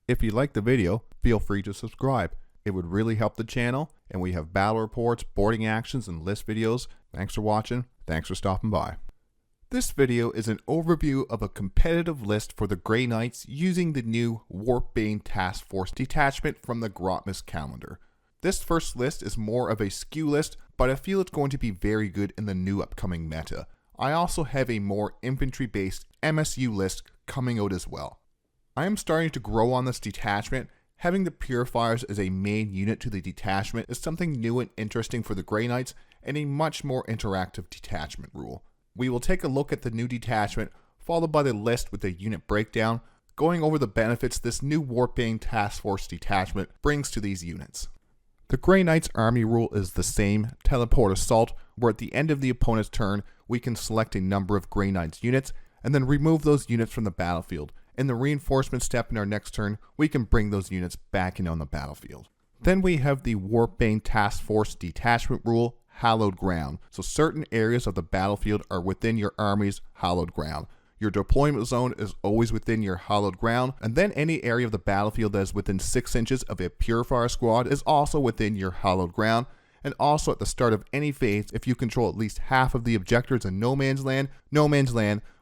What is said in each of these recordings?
If you liked the video, feel free to subscribe. It would really help the channel, and we have battle reports, boarding actions, and list videos. Thanks for watching. Thanks for stopping by. This video is an overview of a competitive list for the Grey Knights using the new Warpbane Task Force Detachment from the Grotmas calendar. This first list is more of a skew list, but I feel it's going to be very good in the new upcoming meta. I also have a more infantry-based MSU list coming out as well. I am starting to grow on this detachment. Having the Purifiers as a main unit to the detachment is something new and interesting for the Grey Knights, and a much more interactive detachment rule. We will take a look at the new detachment, followed by the list with a unit breakdown, going over the benefits this new Warpbane Task Force detachment brings to these units. The Grey Knights army rule is the same, teleport assault, where at the end of the opponent's turn, we can select a number of Grey Knights units, and then remove those units from the battlefield. In the reinforcement step in our next turn, we can bring those units back in on the battlefield. Then we have the Warpbane Task Force Detachment rule, Hallowed Ground. So certain areas of the battlefield are within your army's hallowed ground. Your deployment zone is always within your hallowed ground, and then any area of the battlefield that is within 6 inches of a Purifier squad is also within your hallowed ground. And also at the start of any phase, if you control at least half of the objectives in no man's land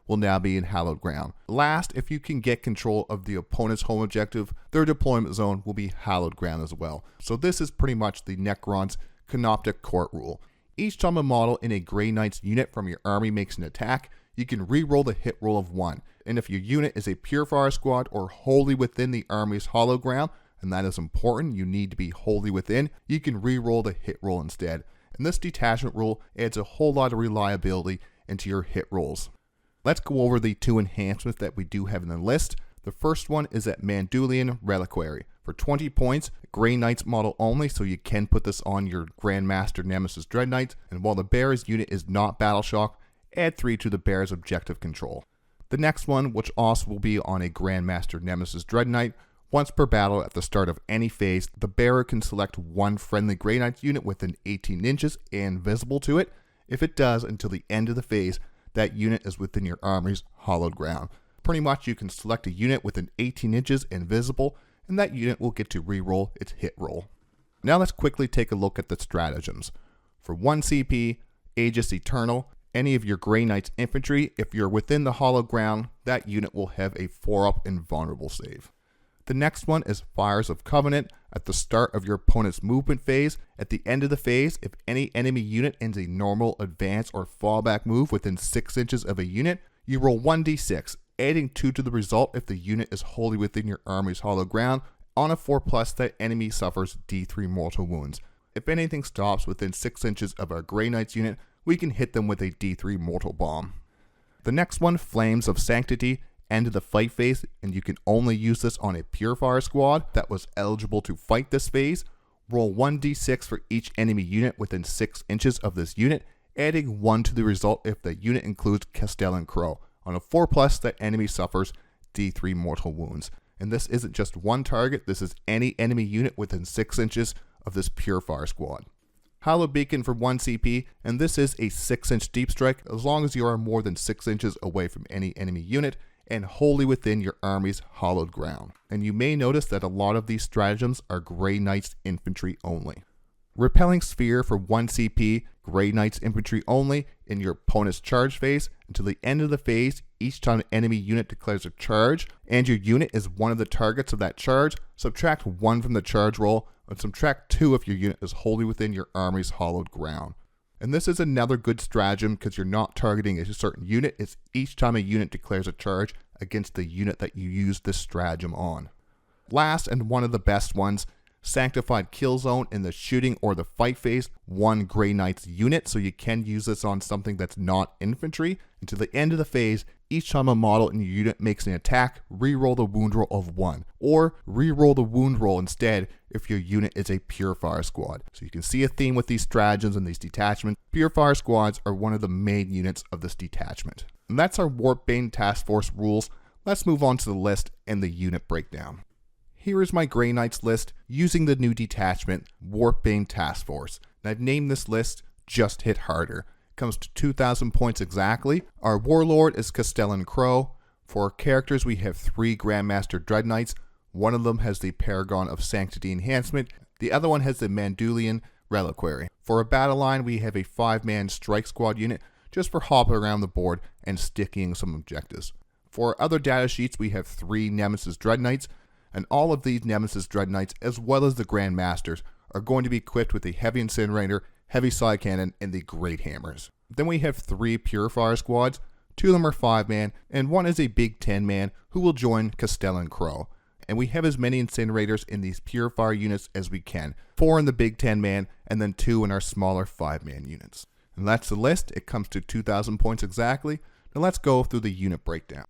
will now be in hallowed ground. Last, if you can get control of the opponent's home objective, their deployment zone will be hallowed ground as well. So this is pretty much the Necron's Canoptic Court rule. Each time a model in a Grey Knights unit from your army makes an attack, you can re-roll the hit roll of 1. And if your unit is a Purifier squad or wholly within the army's hallowed ground, and that is important, you need to be wholly within, you can re-roll the hit roll instead. And this detachment rule adds a whole lot of reliability into your hit rolls. Let's go over the 2 enhancements that we do have in the list. The first one is at Mandulian Reliquary. For 20 points, Grey Knights model only, so you can put this on your Grandmaster Nemesis Dreadknights, and while the bearer's unit is not battle shock, add 3 to the bearer's objective control. The next one, which also will be on a Grandmaster Nemesis Dreadknight, once per battle at the start of any phase, the bearer can select one friendly Grey Knights unit within 18 inches and visible to it. If it does until the end of the phase, that unit is within your army's hallowed ground. Pretty much you can select a unit within 18 inches and visible, and that unit will get to re-roll its hit roll. Now let's quickly take a look at the stratagems. For 1 CP, Aegis Eternal, any of your Grey Knights infantry, if you're within the hallowed ground, that unit will have a 4-up invulnerable save. The next one is Fires of Covenant. At the start of your opponent's movement phase, at the end of the phase, if any enemy unit ends a normal, advance, or fallback move within 6 inches of a unit, you roll 1d6, adding 2 to the result if the unit is wholly within your army's hallowed ground. On a 4+, that enemy suffers d3 mortal wounds. If anything stops within 6 inches of our Grey Knights unit, we can hit them with a d3 mortal bomb. The next one, Flames of Sanctity. End of the fight phase, and you can only use this on a Purifier squad that was eligible to fight this phase. Roll 1d6 for each enemy unit within 6 inches of this unit, adding 1 to the result if the unit includes Castellan Crowe. On a 4+, that enemy suffers d3 mortal wounds. And this isn't just one target, this is any enemy unit within 6 inches of this Purifier squad. Hallowed Beacon for 1 CP, and this is a 6-inch deep strike as long as you are more than 6 inches away from any enemy unit and wholly within your army's hallowed ground. And you may notice that a lot of these stratagems are Grey Knights infantry only. Repelling Sphere for 1 CP, Grey Knights infantry only in your opponent's charge phase. Until the end of the phase, each time an enemy unit declares a charge and your unit is one of the targets of that charge, subtract 1 from the charge roll and subtract 2 if your unit is wholly within your army's hallowed ground. And this is another good stratagem because you're not targeting a certain unit, it's each time a unit declares a charge against the unit that you use this stratagem on. Last, and one of the best ones, Sanctified Kill Zone in the shooting or the fight phase, 1 Grey Knights unit, so you can use this on something that's not infantry. Until the end of the phase, each time a model in your unit makes an attack, re-roll the wound roll of 1, or re-roll the wound roll instead if your unit is a Purifier squad. So you can see a theme with these stratagems and these detachments. Purifier squads are one of the main units of this detachment. And that's our Warpbane Task Force rules. Let's move on to the list and the unit breakdown. Here is my Grey Knights list using the new detachment, Warpbane Task Force. And I've named this list just hit harder. Comes to 2,000 points exactly. Our Warlord is Castellan Crowe. For our characters, we have 3 Grandmaster Dreadknights. One of them has the Paragon of Sanctity enhancement. The other one has the Mandulian Reliquary. For a battle line, we have a 5-man strike squad unit just for hopping around the board and sticking some objectives. For our other data sheets, we have 3 Nemesis Dreadknights, and all of these Nemesis Dreadknights, as well as the Grandmasters, are going to be equipped with a Heavy Incinerator, Heavy Side Cannon, and the Great Hammers. Then we have 3 Purifier squads. 2 of them are 5-man, and 1 is a big 10-man who will join Castellan Crowe. And we have as many incinerators in these Purifier units as we can. 4 in the big 10-man, and then 2 in our smaller 5-man units. And that's the list. It comes to 2,000 points exactly. Now let's go through the unit breakdown.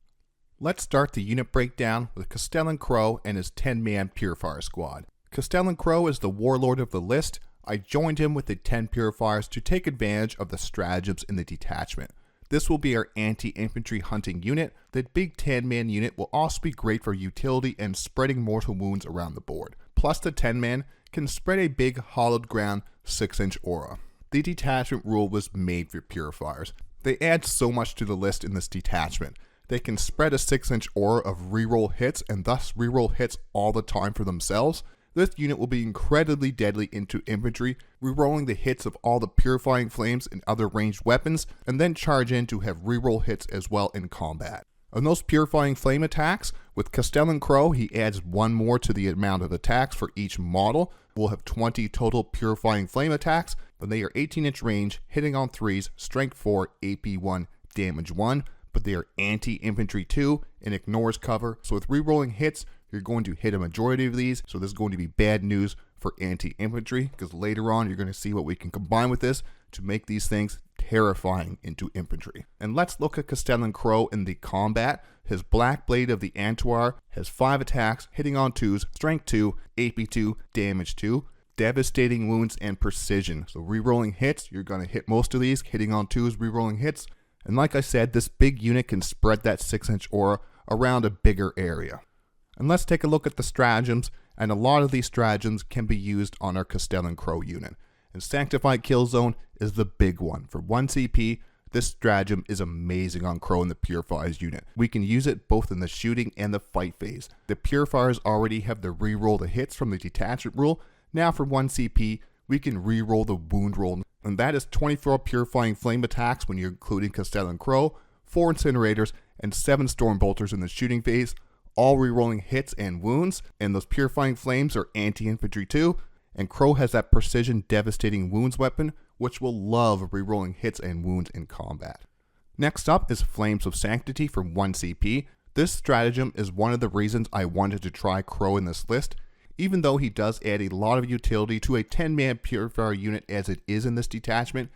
Let's start the unit breakdown with Castellan Crowe and his 10-man Purifier squad. Castellan Crowe is the warlord of the list. I joined him with the 10 Purifiers to take advantage of the stratagems in the detachment. This will be our anti-infantry hunting unit. The big 10-man unit will also be great for utility and spreading mortal wounds around the board. Plus the 10-man can spread a big hollowed ground 6-inch aura. The detachment rule was made for Purifiers. They add so much to the list in this detachment. They can spread a 6-inch aura of reroll hits and thus reroll hits all the time for themselves. This unit will be incredibly deadly into infantry, rerolling the hits of all the Purifying Flames and other ranged weapons, and then charge in to have reroll hits as well in combat. On those Purifying Flame attacks, with Castellan Crowe, he adds 1 more to the amount of attacks for each model. We'll have 20 total Purifying Flame attacks, and they are 18-inch range, hitting on 3s, strength 4, AP 1, damage 1, but they are anti-infantry 2 and ignores cover, so with rerolling hits, you're going to hit a majority of these, so this is going to be bad news for anti-infantry, because later on you're going to see what we can combine with this to make these things terrifying into infantry. And let's look at Castellan Crowe in the combat. His Black Blade of the Antuar has 5 attacks, hitting on 2s, strength 2, AP 2, damage 2, devastating wounds, and precision. So rerolling hits, you're going to hit most of these, hitting on 2s, rerolling hits. And like I said, this big unit can spread that 6-inch aura around a bigger area. And let's take a look at the stratagems, and a lot of these stratagems can be used on our Castellan Crowe unit. And Sanctified Kill Zone is the big one. For 1 CP, this stratagem is amazing on Crowe and the Purifiers unit. We can use it both in the shooting and the fight phase. The Purifiers already have the reroll the hits from the detachment rule. Now for 1 CP, we can reroll the wound roll, and that is 24 Purifying Flame attacks when you're including Castellan Crowe, 4 Incinerators, and 7 Stormbolters in the shooting phase, all rerolling hits and wounds, and those Purifying Flames are anti-infantry too, and Crowe has that precision devastating wounds weapon, which will love rerolling hits and wounds in combat. Next up is Flames of Sanctity for 1 CP. This stratagem is one of the reasons I wanted to try Crowe in this list, even though he does add a lot of utility to a 10-man Purifier unit as it is in this detachment.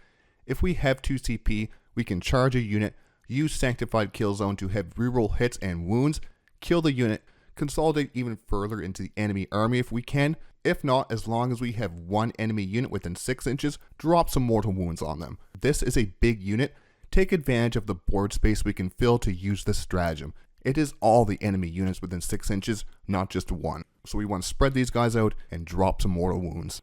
If we have 2 CP, we can charge a unit, use Sanctified Kill Zone to have reroll hits and wounds, kill the unit, consolidate even further into the enemy army if we can. If not, as long as we have 1 enemy unit within 6 inches, drop some mortal wounds on them. This is a big unit. Take advantage of the board space we can fill to use this stratagem. It is all the enemy units within 6 inches, not just 1. So we want to spread these guys out and drop some mortal wounds.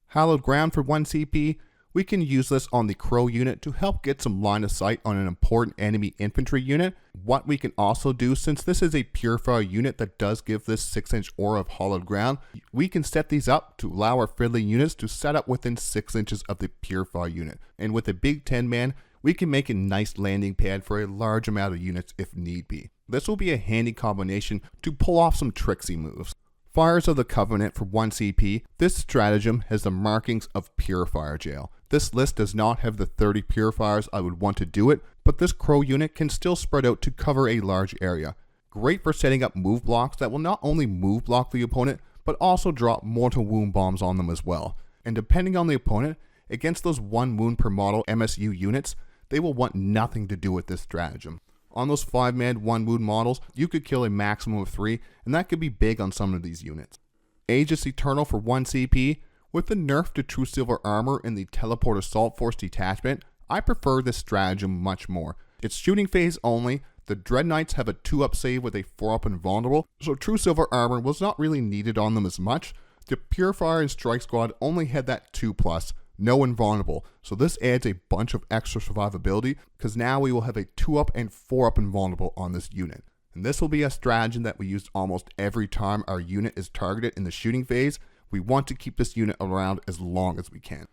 Hallowed Ground for 1 CP. We can use this on the Crowe unit to help get some line of sight on an important enemy infantry unit. What we can also do, since this is a Purifier unit that does give this 6-inch aura of Hallowed Ground, we can set these up to allow our friendly units to set up within 6 inches of the Purifier unit. And with a big 10-man, we can make a nice landing pad for a large amount of units if need be. This will be a handy combination to pull off some tricksy moves. Fires of the Covenant for 1 CP. This stratagem has the markings of Purifier Jail. This list does not have the 30 Purifiers I would want to do it, but this Crowe unit can still spread out to cover a large area. Great for setting up move blocks that will not only move block the opponent, but also drop mortal wound bombs on them as well. And depending on the opponent, against those 1 wound per model MSU units, they will want nothing to do with this stratagem. On those 5-man 1 wound models, you could kill a maximum of 3, and that could be big on some of these units. Aegis Eternal for 1 CP. With the nerf to True Silver Armor in the Teleport Assault Force Detachment, I prefer this stratagem much more. It's shooting phase only. The Dreadknights have a 2-up save with a 4-up invulnerable, so True Silver Armor was not really needed on them as much. The Purifier and Strike Squad only had that 2+, no invulnerable. So this adds a bunch of extra survivability because now we will have a 2-up and 4-up invulnerable on this unit. And this will be a stratagem that we use almost every time our unit is targeted in the shooting phase. We want to keep this unit around as long as we can.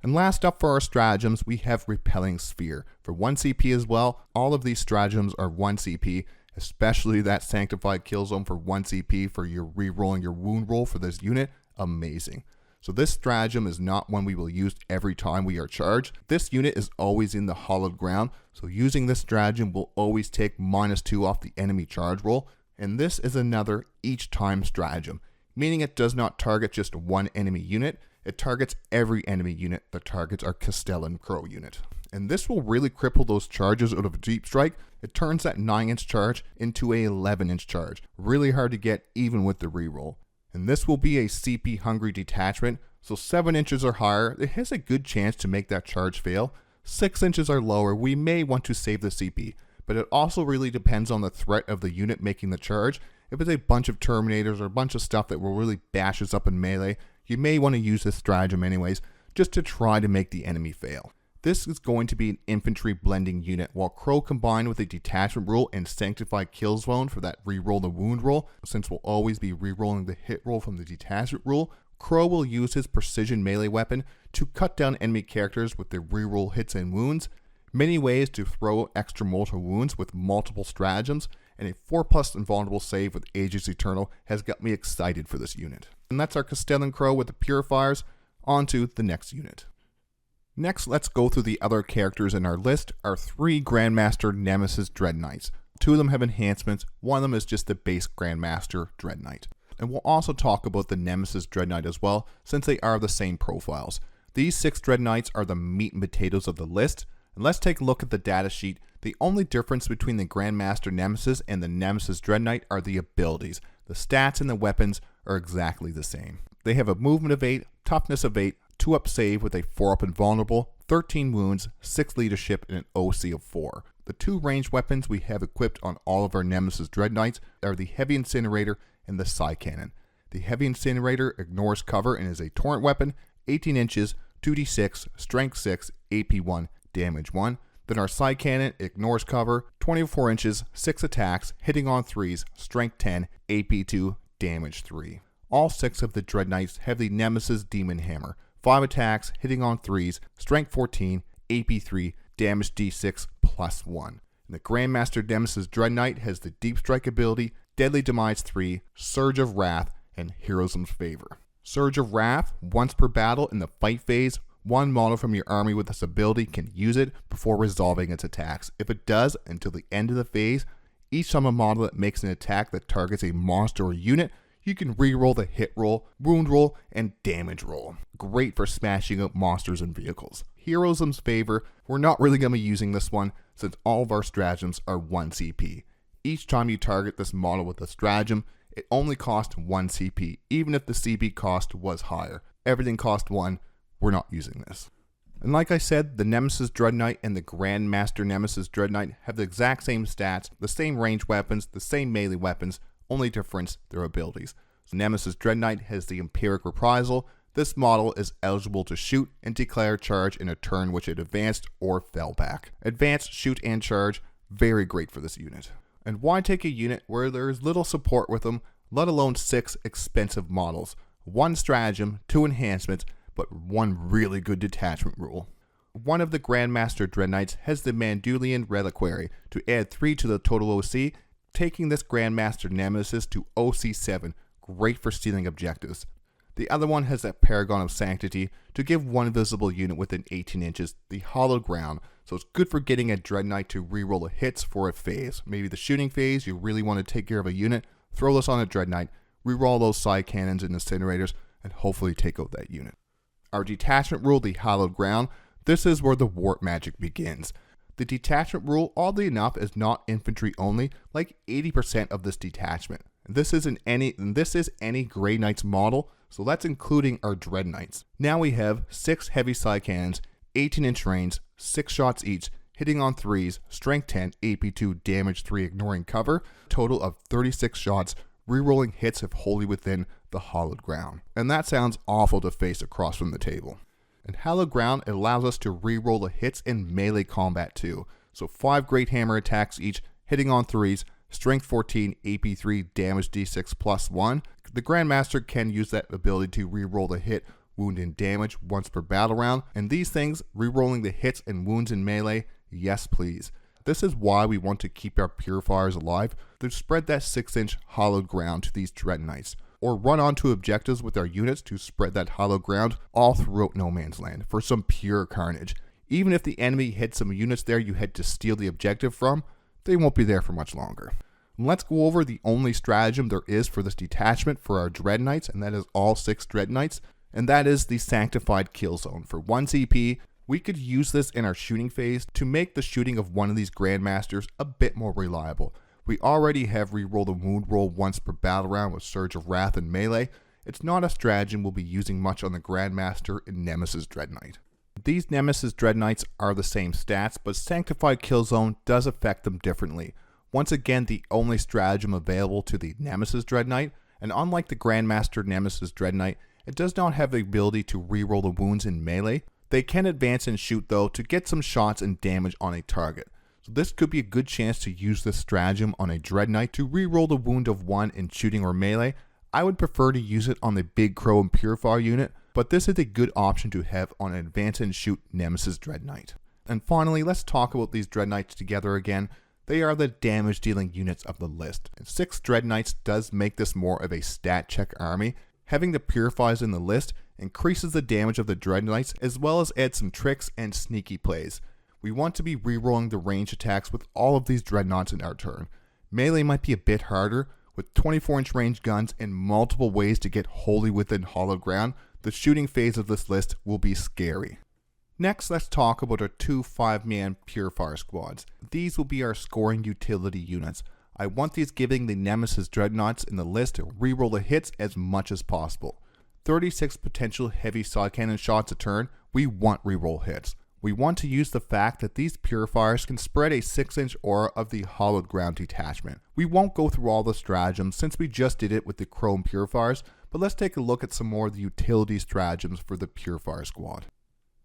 And last up for our stratagems, we have Repelling Sphere. For 1 CP as well, all of these stratagems are 1 CP, especially that Sanctified Kill Zone for 1 CP for your re-rolling your wound roll for this unit. Amazing. So this stratagem is not one we will use every time we are charged. This unit is always in the hollowed ground, so using this stratagem will always take -2 off the enemy charge roll, and this is another each time stratagem, meaning it does not target just one enemy unit, it targets every enemy unit that targets our Castellan Crowe unit. And this will really cripple those charges out of a deep strike. It turns that 9-inch charge into a 11-inch charge. Really hard to get even with the reroll. And this will be a CP hungry detachment, so 7 inches or higher, it has a good chance to make that charge fail. 6 inches or lower, we may want to save the CP, but it also really depends on the threat of the unit making the charge. If it's a bunch of Terminators or a bunch of stuff that will really bash us up in melee, you may want to use this stratagem anyways, just to try to make the enemy fail. This is going to be an infantry blending unit, while Crowe combined with a detachment rule and Sanctified Kill Zone for that reroll the wound roll, since we'll always be rerolling the hit roll from the detachment rule, Crowe will use his precision melee weapon to cut down enemy characters with the reroll hits and wounds, many ways to throw extra mortal wounds with multiple stratagems, and a 4+ invulnerable save with Aegis Eternal has got me excited for this unit. And that's our Castellan Crowe with the Purifiers. On to the next unit. Next, let's go through the other characters in our list, our 3 Grandmaster Nemesis Dreadknights. 2 of them have enhancements, one of them is just the base Grandmaster Dreadknight. And we'll also talk about the Nemesis Dreadknight as well, since they are the same profiles. These 6 Dreadknights are the meat and potatoes of the list, and let's take a look at the data sheet. The only difference between the Grandmaster Nemesis and the Nemesis Dreadknight are the abilities. The stats and the weapons are exactly the same. They have a movement of 8, toughness of 8, 2-up save with a 4-up invulnerable, 13 wounds, 6 leadership, and an OC of 4. The 2 ranged weapons we have equipped on all of our Nemesis Dreadknights are the Heavy Incinerator and the Psy Cannon. The Heavy Incinerator ignores cover and is a torrent weapon, 18 inches, 2d6, strength 6, AP 1, damage 1. Then our Psy Cannon ignores cover, 24 inches, 6 attacks, hitting on 3s, strength 10, AP 2, damage 3. All 6 of the Dreadknights have the Nemesis Demon Hammer, 5 attacks, hitting on 3s, strength 14, AP 3, damage D6 plus 1. And the Grandmaster Nemesis Dreadknight has the Deep Strike ability, Deadly Demise 3, Surge of Wrath, and Heroism's Favor. Surge of Wrath, once per battle in the fight phase, one model from your army with this ability can use it before resolving its attacks. If it does, until the end of the phase, each time a model that makes an attack that targets a monster or unit, you can reroll the hit roll, wound roll, and damage roll. Great for smashing up monsters and vehicles. Heroism's Favor, we're not really going to be using this one since all of our stratagems are 1 CP. Each time you target this model with a stratagem, it only costs 1 CP, even if the CP cost was higher. Everything cost 1, we're not using this. And like I said, the Nemesis Dreadknight and the Grandmaster Nemesis Dreadknight have the exact same stats, the same range weapons, the same melee weapons, only difference their abilities. So Nemesis Dreadknight has the Empiric Reprisal. This model is eligible to shoot and declare charge in a turn which it advanced or fell back. Advance, shoot, and charge, very great for this unit. And why take a unit where there is little support with them, let alone 6 expensive models, 1 stratagem, 2 enhancements, but 1 really good detachment rule. One of the Grandmaster Dreadknights has the Mandulian Reliquary to add 3 to the total OC, taking this Grandmaster Nemesis to OC 7, great for stealing objectives. The other one has that Paragon of Sanctity to give 1 visible unit within 18 inches the hollowed ground, so it's good for getting a Dreadknight to reroll hits for a phase. Maybe the shooting phase, you really want to take care of a unit, throw this on a Dreadknight, reroll those side cannons and incinerators, and hopefully take out that unit. Our detachment rule, the hallowed ground, this is where the warp magic begins. The detachment rule, oddly enough, is not infantry only, like 80% of this detachment. This is any Grey Knights model, so that's including our Dreadknights. Now we have 6 heavy side cannons, 18-inch range, 6 shots each, hitting on 3s, strength 10, AP 2, damage 3, ignoring cover, total of 36 shots, rerolling hits if wholly within the hollowed ground. And that sounds awful to face across from the table. And Hallowed Ground allows us to reroll the hits in melee combat too. So 5 Great Hammer attacks each, hitting on 3s, Strength 14, AP 3, Damage D6 plus 1. The Grandmaster can use that ability to reroll the hit, wound, and damage once per battle round. And these things, rerolling the hits and wounds in melee, yes please. This is why we want to keep our Purifiers alive, to spread that 6-inch Hallowed Ground to these Dreadknights, or run onto objectives with our units to spread that Hallowed Ground all throughout No Man's Land for some pure carnage. Even if the enemy hits some units there you had to steal the objective from, they won't be there for much longer. Let's go over the only stratagem there is for this detachment for our Dreadknights, and that is all 6 Dreadknights, and that is the Sanctified Kill Zone. For 1 CP, we could use this in our shooting phase to make the shooting of one of these Grandmasters a bit more reliable. We already have reroll the wound roll once per battle round with Surge of Wrath and melee. It's not a stratagem we'll be using much on the Grandmaster and Nemesis Dreadknight. These Nemesis Dreadknights are the same stats, but Sanctified Kill Zone does affect them differently. Once again, the only stratagem available to the Nemesis Dreadknight, and unlike the Grandmaster Nemesis Dreadknight, it does not have the ability to reroll the wounds in melee. They can advance and shoot though to get some shots and damage on a target. So this could be a good chance to use this stratagem on a Dreadknight to reroll the wound of 1 in shooting or melee. I would prefer to use it on the big Crowe and Purifier unit, but this is a good option to have on an advance and shoot Nemesis Dreadknight. And finally, let's talk about these Dreadknights together again. They are the damage dealing units of the list. And 6 Dreadknights does make this more of a stat check army. Having the Purifiers in the list increases the damage of the Dreadknights as well as adds some tricks and sneaky plays. We want to be rerolling the range attacks with all of these Dreadnoughts in our turn. Melee might be a bit harder. With 24-inch range guns and multiple ways to get wholly within Hallowed Ground, the shooting phase of this list will be scary. Next, let's talk about our 2 5-man Purifier squads. These will be our scoring utility units. I want these giving the Nemesis Dreadnoughts in the list to reroll the hits as much as possible. 36 potential heavy side cannon shots a turn, we want reroll hits. We want to use the fact that these Purifiers can spread a 6-inch aura of the Hallowed Ground detachment. We won't go through all the stratagems since we just did it with the Crowe and Purifiers, but let's take a look at some more of the utility stratagems for the Purifier squad.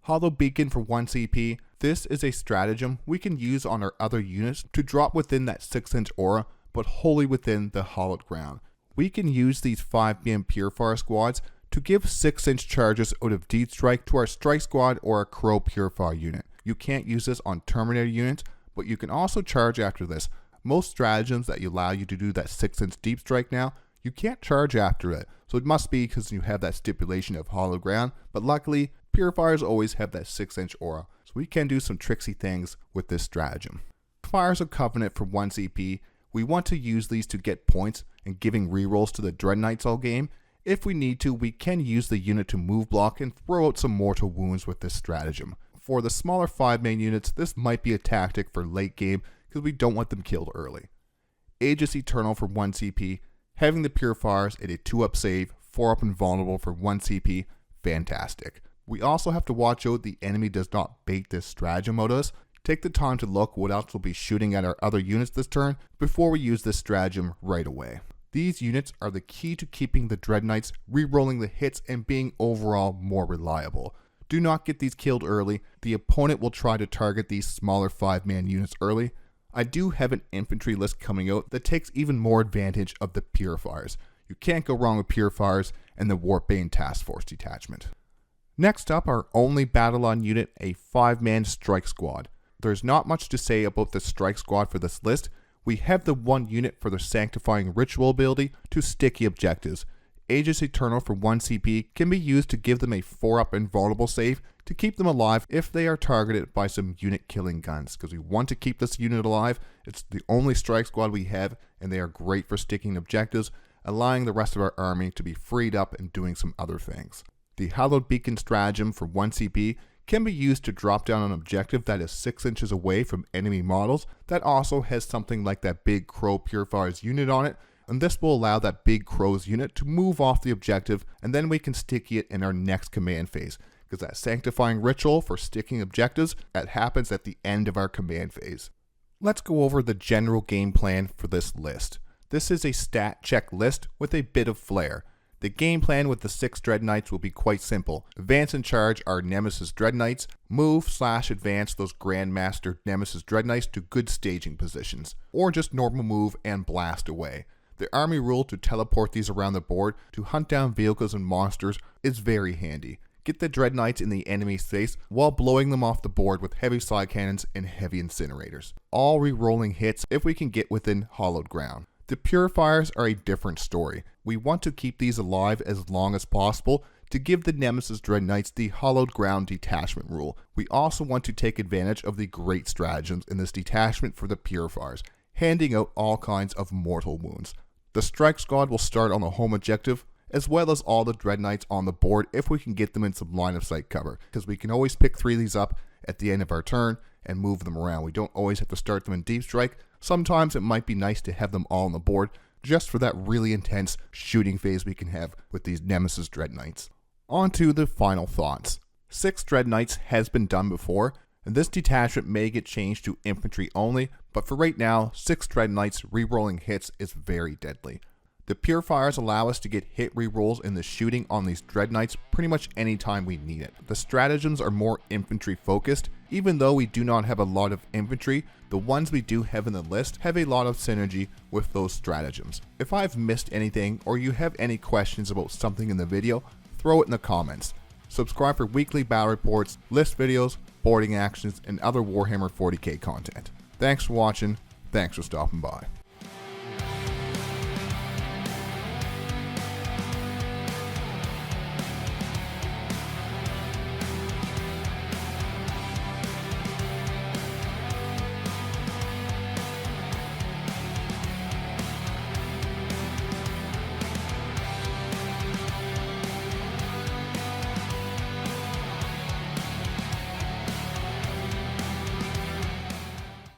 Hollow Beacon for 1 CP. This is a stratagem we can use on our other units to drop within that 6-inch aura, but wholly within the Hallowed Ground. We can use these 5-man Purifier squads to give 6-inch charges out of Deed Strike to our Strike Squad or our Crowe Purifier unit. You can't use this on Terminator units, but you can also charge after this. Most stratagems that allow you to do that 6-inch Deep Strike now, you can't charge after it. So it must be because you have that stipulation of Hallowed Ground, but luckily, Purifiers always have that 6-inch aura, so we can do some tricksy things with this stratagem. Fires of Covenant for 1 CP. We want to use these to get points and giving rerolls to the Dreadknights all game. If we need to, we can use the unit to move block and throw out some mortal wounds with this stratagem. For the smaller 5-man units, this might be a tactic for late game because we don't want them killed early. Aegis Eternal for 1 CP. Having the Purifiers at a 2-up save, 4-up invulnerable for 1 CP, fantastic. We also have to watch out the enemy does not bait this stratagem out us. Take the time to look what else will be shooting at our other units this turn before we use this stratagem right away. These units are the key to keeping the Dreadknights rerolling the hits and being overall more reliable. Do not get these killed early. The opponent will try to target these smaller 5-man units early. I do have an infantry list coming out that takes even more advantage of the Purifiers. You can't go wrong with Purifiers and the Warpbane Task Force Detachment. Next up, our only Battle-On unit, a 5-man Strike Squad. There's not much to say about the Strike Squad for this list. We have the 1 unit for their Sanctifying Ritual ability to sticky objectives. Aegis Eternal for 1 CP can be used to give them a 4-up invulnerable save to keep them alive if they are targeted by some unit killing guns, because we want to keep this unit alive. It's the only Strike Squad we have, and they are great for sticking objectives, allowing the rest of our army to be freed up and doing some other things. The Hallowed Beacon stratagem for 1 CP can be used to drop down an objective that is 6 inches away from enemy models that also has something like that big Crowe Purifiers unit on it, and this will allow that big Crowe's unit to move off the objective, and then we can sticky it in our next command phase, because that Sanctifying Ritual for sticking objectives, that happens at the end of our command phase. Let's go over the general game plan for this list. This is a stat check list with a bit of flair. The game plan with the 6 Dreadknights will be quite simple. Advance and charge our Nemesis Dreadknights, move/advance those Grandmaster Nemesis Dreadknights to good staging positions, or just normal move and blast away. The army rule to teleport these around the board to hunt down vehicles and monsters is very handy. Get the Dreadknights in the enemy's face while blowing them off the board with heavy side cannons and heavy incinerators. All re-rolling hits if we can get within hollowed ground. The Purifiers are a different story. We want to keep these alive as long as possible to give the Nemesis Dreadknights the hollowed ground detachment rule. We also want to take advantage of the great stratagems in this detachment for the Purifiers, handing out all kinds of mortal wounds. The strike squad will start on the home objective, as well as all the Dreadknights on the board if we can get them in some line of sight cover, because we can always pick 3 of these up at the end of our turn and move them around. We don't always have to start them in deep strike. Sometimes it might be nice to have them all on the board just for that really intense shooting phase we can have with these Nemesis Dreadknights. On to the final thoughts. 6 Dreadknights has been done before, and this detachment may get changed to infantry only, but for right now, 6 Dreadknights re-rolling hits is very deadly. The Purifiers allow us to get hit re-rolls in the shooting on these Dreadknights pretty much any time we need it. The stratagems are more infantry focused. Even though we do not have a lot of infantry, the ones we do have in the list have a lot of synergy with those stratagems. If I've missed anything or you have any questions about something in the video, throw it in the comments. Subscribe for weekly battle reports, list videos, boarding actions, and other Warhammer 40K content. Thanks for watching. Thanks for stopping by.